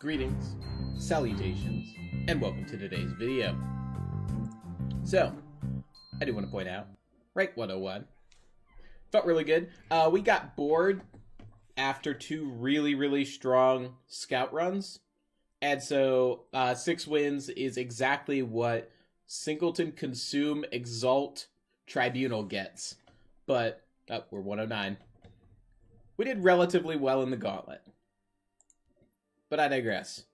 Greetings, salutations, and welcome to today's video. So, I do want to point out, Rank 101 felt really good. We got bored after two really strong scout runs, and so 6 wins is exactly what Singleton Consume Exalt Tribunal gets. But, we're 109. We did relatively well in the gauntlet. But I digress.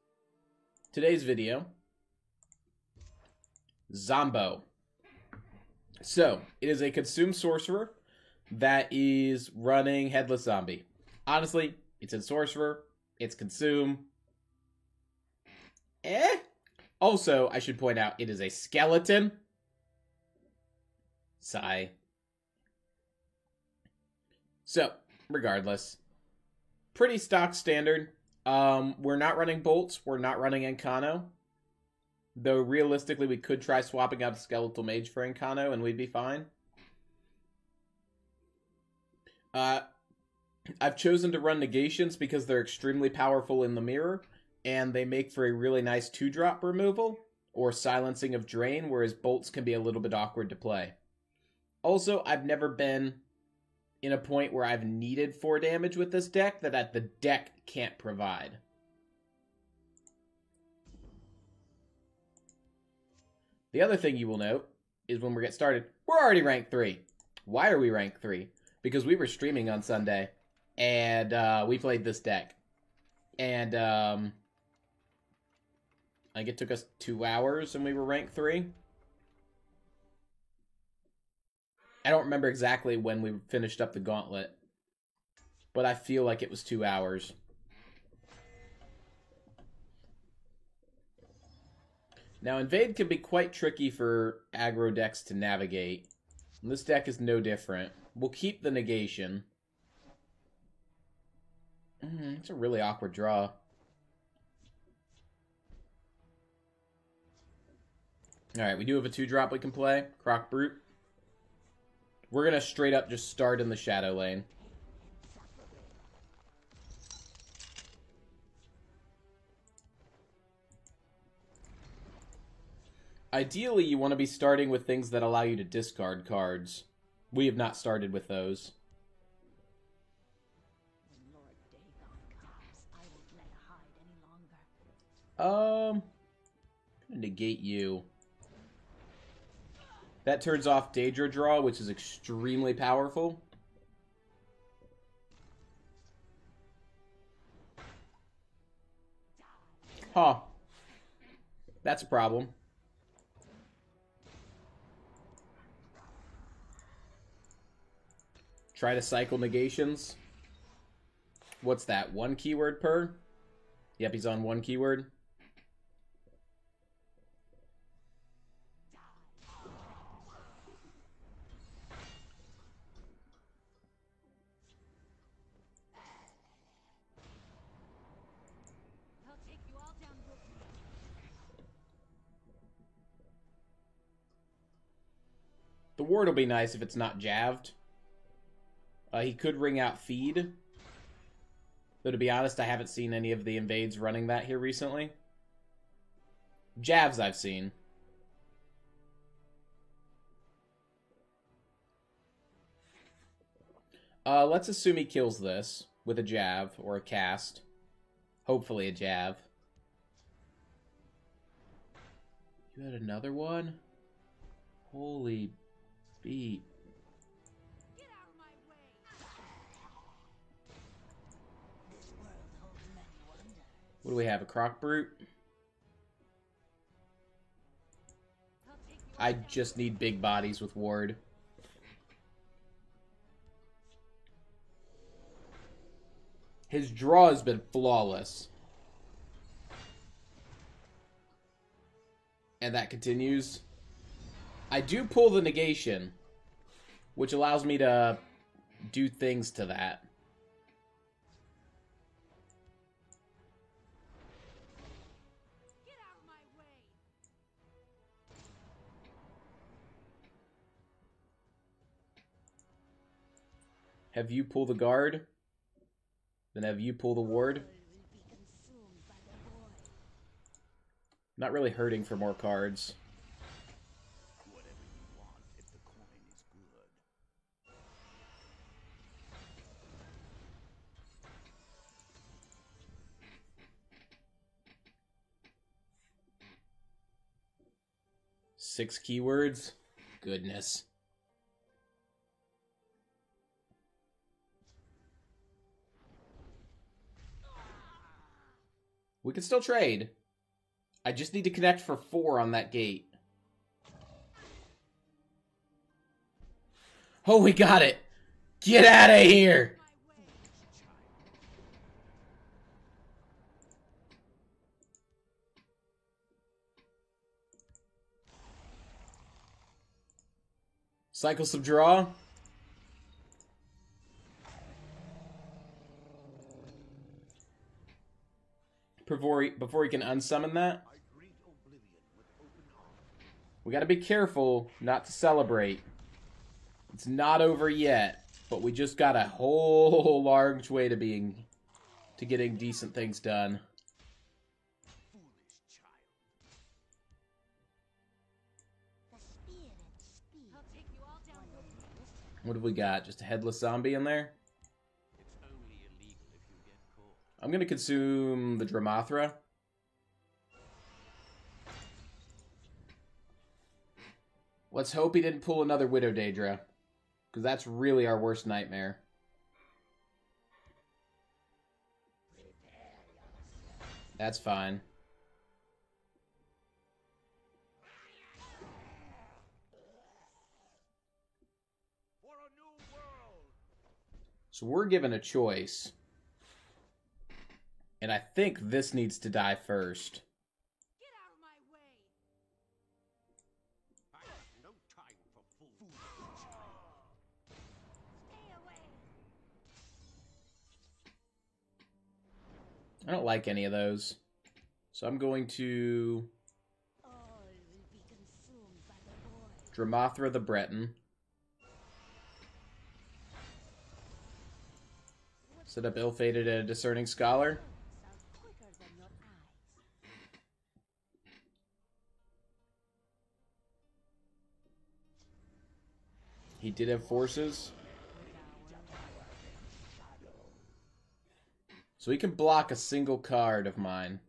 Today's video, Zombo. So, it is a Consume Sorcerer that is running Headless Zombie. Honestly, it's in Sorcerer, it's Consume. Also, I should point out, it is a Skeleton. Sigh. So, regardless, pretty stock standard. We're not running Bolts, we're not running Encano. Though realistically we could try swapping out a Skeletal Mage for Encano and we'd be fine. I've chosen to run Negations because they're extremely powerful in the mirror, and they make for a really nice 2-drop removal, or Silencing of Drain, whereas Bolts can be a little bit awkward to play. Also, I've never been in a point where I've needed 4 damage with this deck that the deck can't provide. The other thing you will note is when we get started, we're already rank 3. Why are we rank 3? Because we were streaming on Sunday, and we played this deck. And I think it took us 2 hours and we were rank 3. I don't remember exactly when we finished up the gauntlet, but I feel like it was 2 hours. Now, Invade can be quite tricky for aggro decks to navigate, and this deck is no different. We'll keep the Negation. It's a really awkward draw. Alright, we do have a 2-drop we can play. Croc Brute. We're going to straight up just start in the Shadow lane. Ideally, you want to be starting with things that allow you to discard cards. We have not started with those. I'm gonna negate you. That turns off Daedra Draw, which is extremely powerful. Huh. That's a problem. Try to cycle Negations. What's that? 1 keyword per? Yep, he's on 1 keyword. The ward will be nice if it's not Javed. He could ring out Feed. Though, to be honest, I haven't seen any of the invades running that here recently. Javs I've seen. Let's assume he kills this with a Jav or a cast. Hopefully a Jav. You had another one? Holy beat. What do we have? A Croc Brute? I just need big bodies with ward. His draw has been flawless. And that continues. I do pull the Negation, which allows me to do things to that. Have you pull the guard? Then have you pull the ward? Not really hurting for more cards. Whatever you want if the coin is good. Six keywords? Goodness. We can still trade. I just need to connect for 4 on that gate. Oh, we got it! Get out of here! Cycle some draw. Before he can unsummon that. We gotta be careful not to celebrate. It's not over yet, but we just got a whole large way to getting decent things done. What have we got? Just a headless zombie in there? It's only illegal if you get caught. I'm gonna consume the Dramathra. Let's hope he didn't pull another Widow Daedra, because that's really our worst nightmare. That's fine. So we're given a choice. And I think this needs to die first. Get out of my way. I have no time for fools. Stay away. I don't like any of those. So I'm going to All will be consumed by the void. Dramathra the Breton. Set up Ill-Fated and a Discerning Scholar. Sounds quicker than your eyes. He did have forces. So he can block a single card of mine.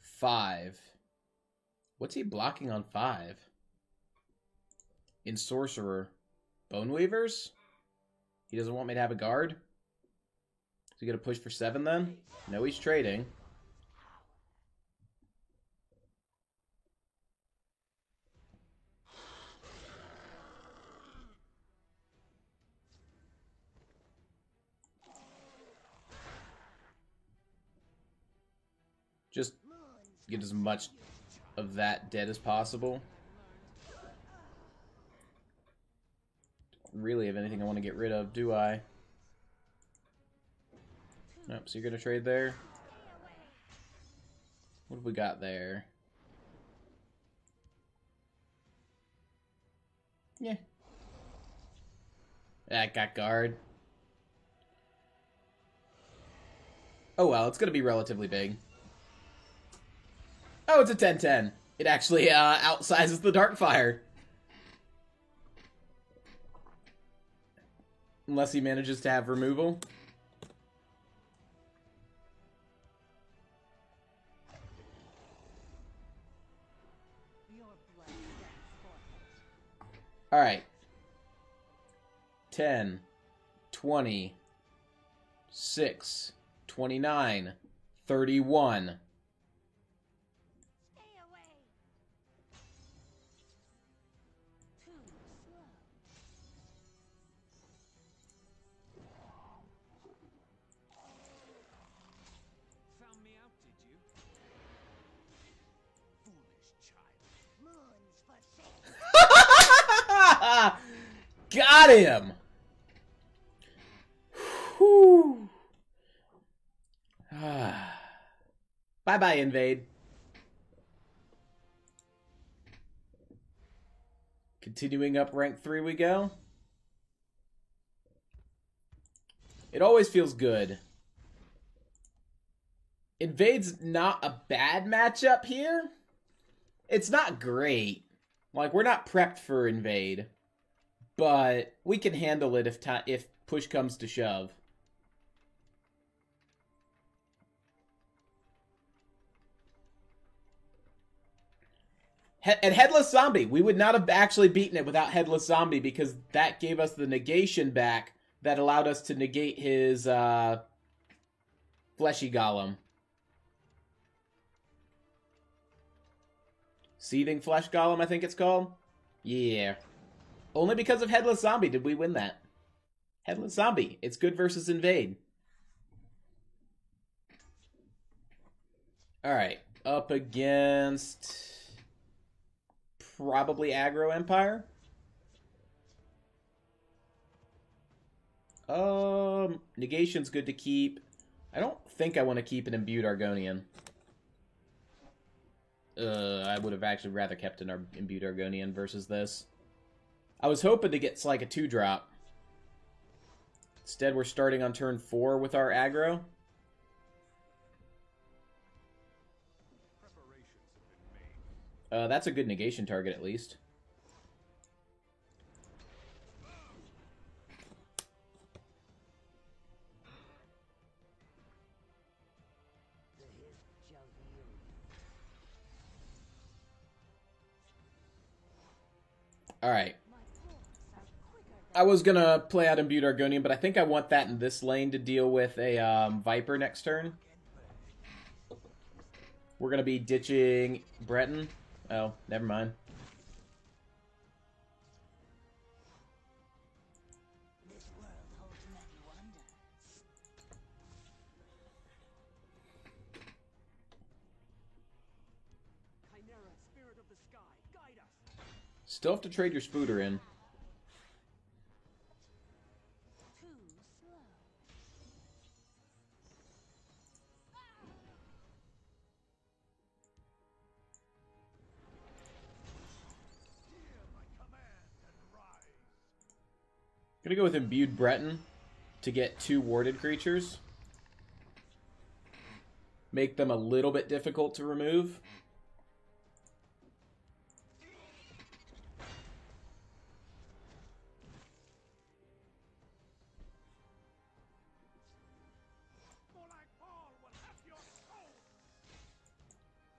5. What's he blocking on 5? In Sorcerer. Bone Weavers? He doesn't want me to have a guard? Is he going to push for 7 then? No, he's trading. Just get as much of that dead as possible. Don't really have anything I want to get rid of, do I? Nope, so you're gonna trade there? What have we got there? Yeah. That got guard. Oh well, it's gonna be relatively big. Oh, it's a 10-10. It actually outsizes the Darkfire. Unless he manages to have removal. Alright. 10, 20, 6, 29, 31. Stay away. Too slow. Found me out, did you? Foolish child. Moons for shame. Got him! Whew. Bye-bye, Invade. Continuing up rank 3 we go. It always feels good Invade's not a bad matchup here. It's not great. Like, we're not prepped for Invade. But we can handle it if push comes to shove. And Headless Zombie. We would not have actually beaten it without Headless Zombie because that gave us the negation back that allowed us to negate his Fleshy Golem. Seething Flesh Golem, I think it's called. Yeah. Only because of Headless Zombie did we win that. Headless Zombie. It's good versus Invade. Alright. Up against... probably Aggro Empire. Negation's good to keep. I don't think I want to keep an Imbued Argonian. I would have actually rather kept an Imbued Argonian versus this. I was hoping to get like a 2-drop. Instead, we're starting on turn 4 with our aggro. That's a good negation target, at least. Alright. I was gonna play out Imbued Argonian, but I think I want that in this lane to deal with a Viper next turn. We're gonna be ditching Breton. Oh, never mind. This world holds many wonders. Chimera, spirit of the sky, guide us. Still have to trade your Spooter in. Too slow. Hear my command and rise. Gonna go with Imbued Breton to get 2 warded creatures. Make them a little bit difficult to remove. More like Paul will have your soul.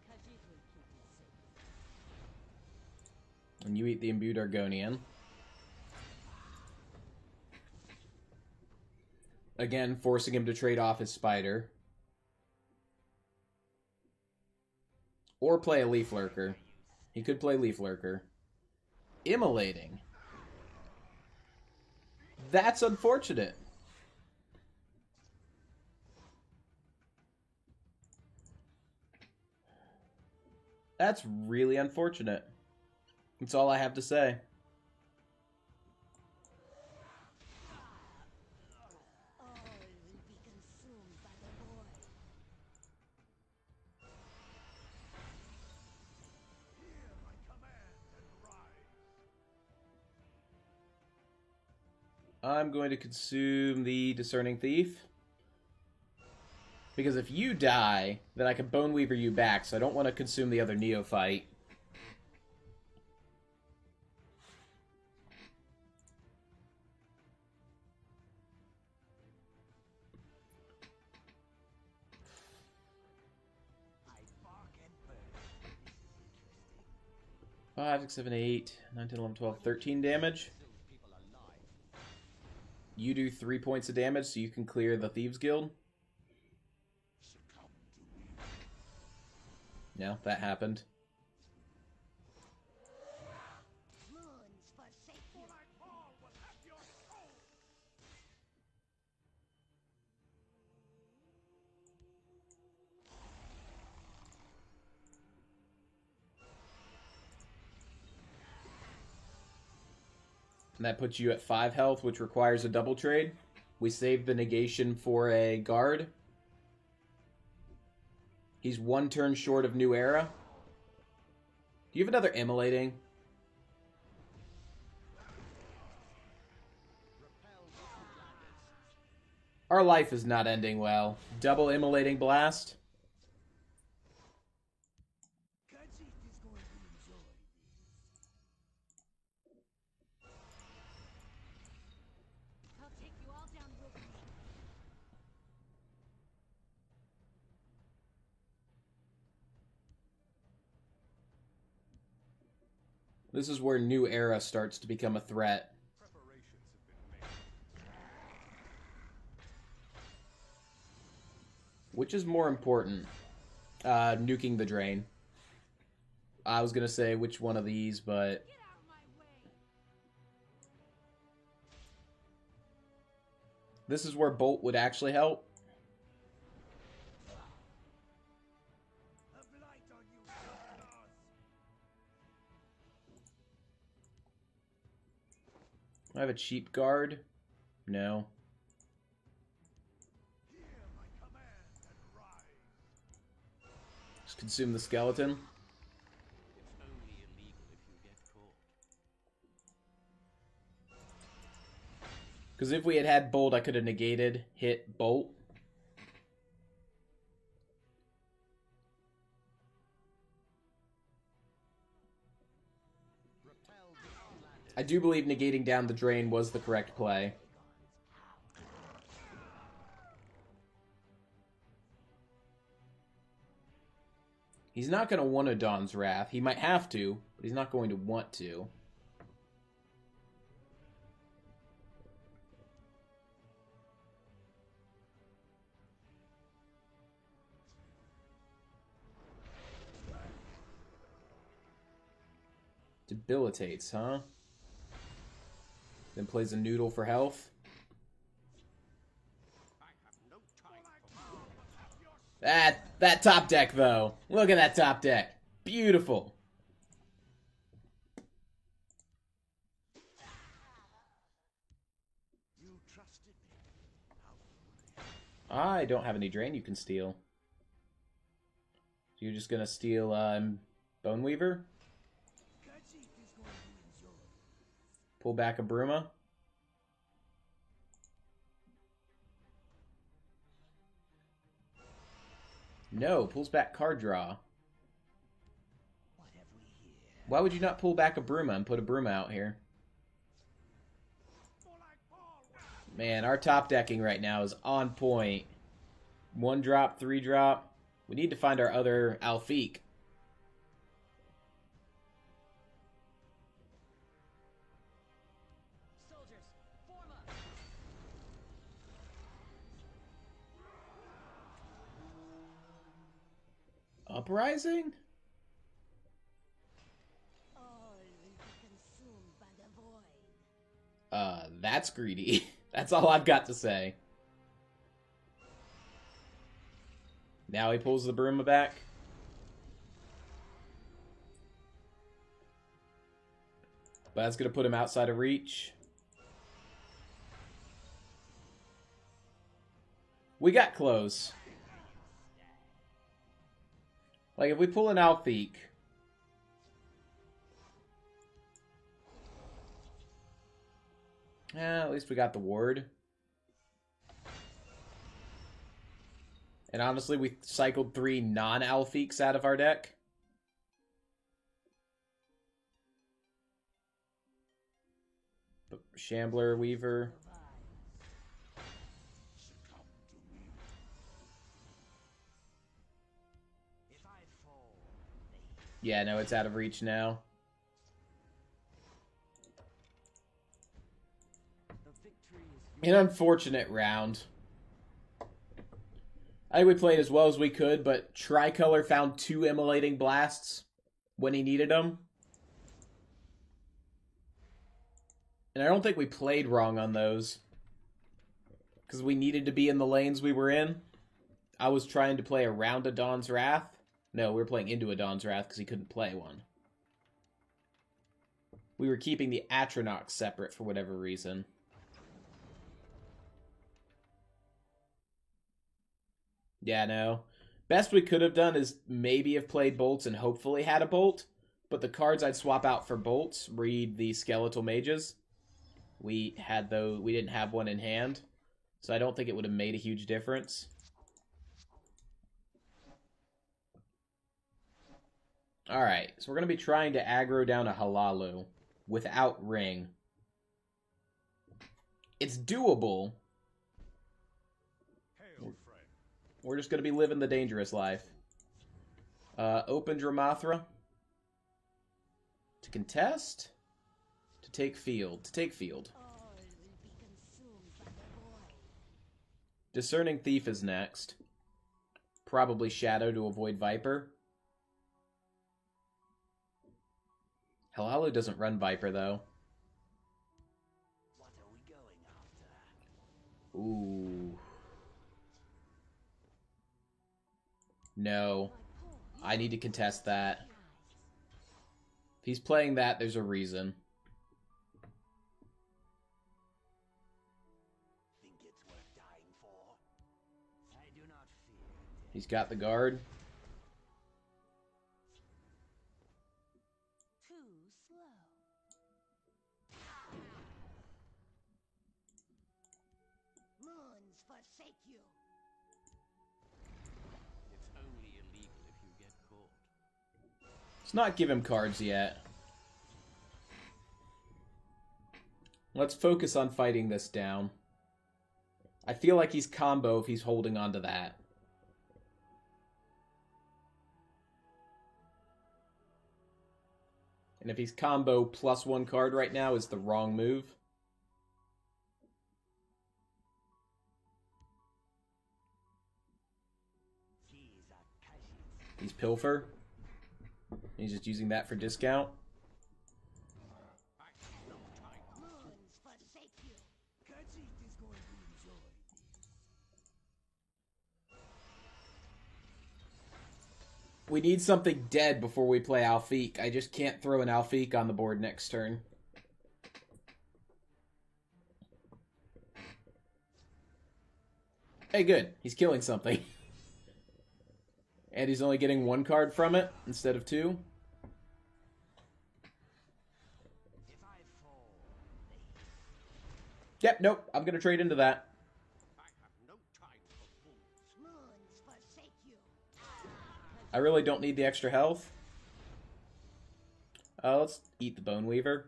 Khajiit will keep you safe. And you eat the Imbued Argonian. Again, forcing him to trade off his Spider. Or play a Leaf Lurker. He could play Leaf Lurker. Immolating. That's unfortunate. That's really unfortunate. That's all I have to say. All will be consumed by the void. Hear my command and rise. I'm going to consume the Discerning Thief. Because if you die, then I can Bone Weaver you back, so I don't want to consume the other Neophyte. I bark and burn. This is interesting. 5, 6, 7, 8, 9, 10, 11, 12, 13 damage. People alive. You do 3 points of damage, so you can clear the Thieves Guild. Succumb to me. No, that happened. Moons forsake you. More like Paul will have your soul. And that puts you at 5 health, which requires a double trade. We saved the negation for a guard. He's 1 turn short of New Era. Do you have another Immolating? Our life is not ending well. Double Immolating Blast. This is where New Era starts to become a threat. Which is more important? Nuking the drain. I was gonna say which one of these, but... This is where Bolt would actually help. I have a cheap guard. No. Just consume the skeleton. It's only illegal if you get caught. Because if we had had Bolt, I could have negated, hit Bolt. I do believe negating down the drain was the correct play. He's not going to want a Dawn's Wrath. He might have to, but he's not going to want to. Debilitates, huh? Then plays a noodle for health. That top deck, though. Look at that top deck. Beautiful. You trusted me. I don't have any drain you can steal. So you're just gonna steal Boneweaver? Pull back a Bruma. No, pulls back card draw. Why would you not pull back a Bruma and put a Bruma out here? Man, our top decking right now is on point. 1 drop, 3 drop. We need to find our other Alfiq. Uprising? All will be consumed by the void. That's greedy. That's all I've got to say. Now he pulls the Bruma back. But that's going to put him outside of reach. We got close. Like, if we pull an Alfiq... at least we got the ward. And honestly, we cycled 3 non-Alfiqs out of our deck. Shambler, Weaver. Yeah, no, it's out of reach now. An unfortunate round. I think we played as well as we could, but Tricolor found 2 Immolating Blasts when he needed them. And I don't think we played wrong on those. Because we needed to be in the lanes we were in. I was trying to play around a Dawn's Wrath. No, we were playing into a Dawn's Wrath because he couldn't play one. We were keeping the Atronach separate for whatever reason. Yeah, no. Best we could have done is maybe have played bolts and hopefully had a bolt. But the cards I'd swap out for bolts read the Skeletal Mages. We didn't have one in hand. So I don't think it would have made a huge difference. Alright, so we're going to be trying to aggro down a Hlaalu without Ring. It's doable. We're just going to be living the dangerous life. Open Dramathra. To contest? To take field. To take field. All will be consumed by the void. Discerning Thief is next. Probably Shadow to avoid Viper. Halalu doesn't run Viper, though. What are we going after? Ooh. No. I need to contest that. If he's playing that, there's a reason. Think it's worth dying for? I do not fear death. He's got the guard. Too slow. Moons forsake you. It's only illegal if you get caught. Let's not give him cards yet. Let's focus on fighting this down. I feel like he's combo if he's holding on to that. And if he's combo plus one card right now is the wrong move. These are casualties. He's Pilfer. He's just using that for discount. Moons forsake you. Khajiit is going to enjoy this. We need something dead before we play Alfiq. I just can't throw an Alfiq on the board next turn. Hey, good. He's killing something. And he's only getting one card from it instead of two. If I fall, Yep, nope. I'm going to trade into that. I have no time for fools. Moons forsake you. I really don't need the extra health. Let's eat the Bone Weaver.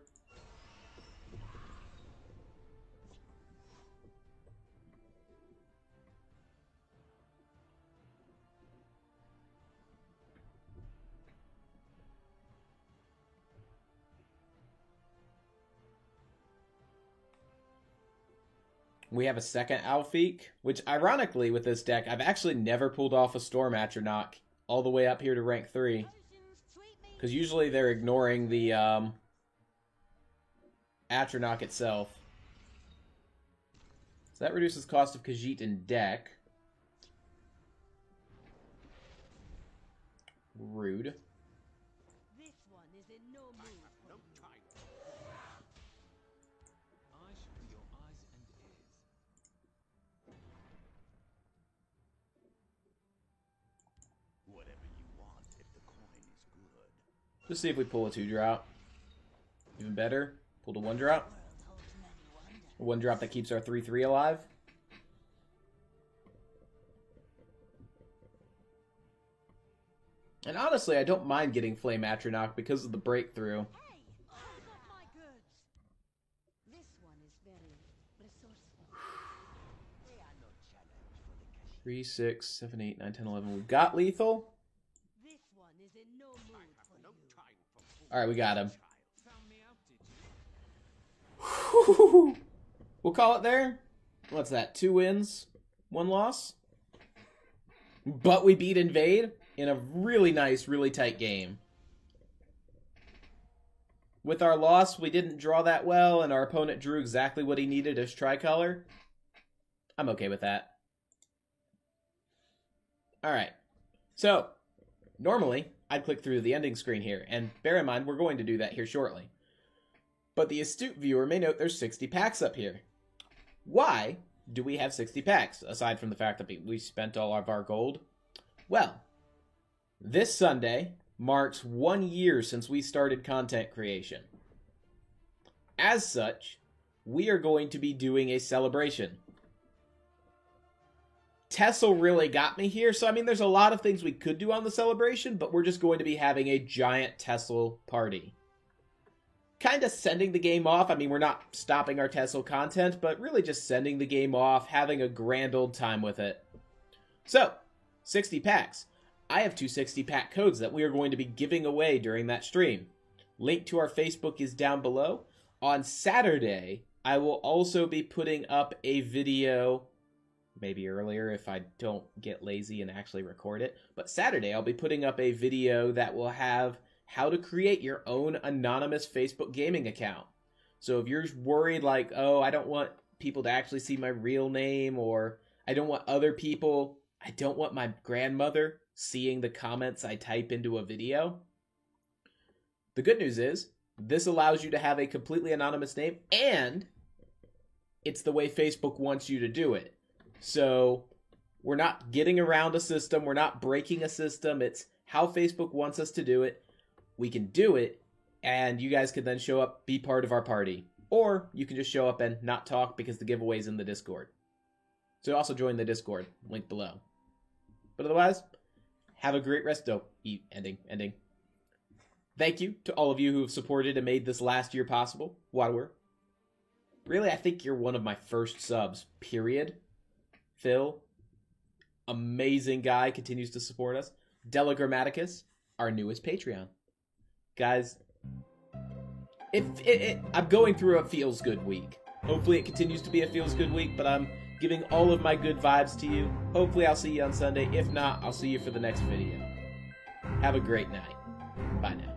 We have a second Alfiq, which ironically with this deck, I've actually never pulled off a Storm Atronach all the way up here to rank 3. Potions treat me. Because usually they're ignoring the Atronach itself. So that reduces cost of Khajiit in deck. Rude. This one is in no mood for No you. time. I shall be your eyes and ears. Whatever you want if the coin is good. Just see if we pull a 2-drop. Even better, pulled a 1-drop. World holds many wonders. A 1-drop that keeps our 3/3 alive. And honestly, I don't mind getting Flame Atronach because of the breakthrough. Hey, who's got my goods? This one is very resourceful. They are no challenge for the Khajiit. 3, 6, 7, 8, 9, 10, 11. We've got lethal. This one is in no mood for No you. time for fools. Alright, we got him. Child. Found me out, did you? We'll call it there. What's that? 2 wins, 1 loss. But we beat Invade in a really nice, really tight game. With our loss, we didn't draw that well, and our opponent drew exactly what he needed as tricolor. I'm okay with that. Alright. So, normally, I'd click through the ending screen here, and bear in mind, we're going to do that here shortly. But the astute viewer may note there's 60 packs up here. Why do we have 60 packs, aside from the fact that we spent all of our gold? Well, this Sunday marks 1 year since we started content creation. As such, we are going to be doing a celebration. Tessel really got me here, so I mean, there's a lot of things we could do on the celebration, but we're just going to be having a giant Tessel party. Kind of sending the game off. I mean, we're not stopping our Tessel content, but really just sending the game off, having a grand old time with it. So, 60 packs. I have 2 60-pack codes that we are going to be giving away during that stream. Link to our Facebook is down below. On Saturday, I will also be putting up a video, maybe earlier if I don't get lazy and actually record it. But Saturday, I'll be putting up a video that will have how to create your own anonymous Facebook gaming account. So if you're worried like, oh, I don't want people to actually see my real name, or I don't want my grandmother seeing the comments I type into a video. The good news is, this allows you to have a completely anonymous name, and it's the way Facebook wants you to do it. So we're not getting around a system, we're not breaking a system, it's how Facebook wants us to do it. We can do it, and you guys can then show up, be part of our party. Or you can just show up and not talk because the giveaway's in the Discord. So also join the Discord, link below. But otherwise, have a great rest of ending. Thank you to all of you who have supported and made this last year possible. Waterware. Really, I think you're one of my first subs, period. Phil, amazing guy, continues to support us. Della Grammaticus, our newest Patreon. Guys, I'm going through a feels good week. Hopefully it continues to be a feels good week, but I'm giving all of my good vibes to you. Hopefully I'll see you on Sunday. If not, I'll see you for the next video. Have a great night. Bye now.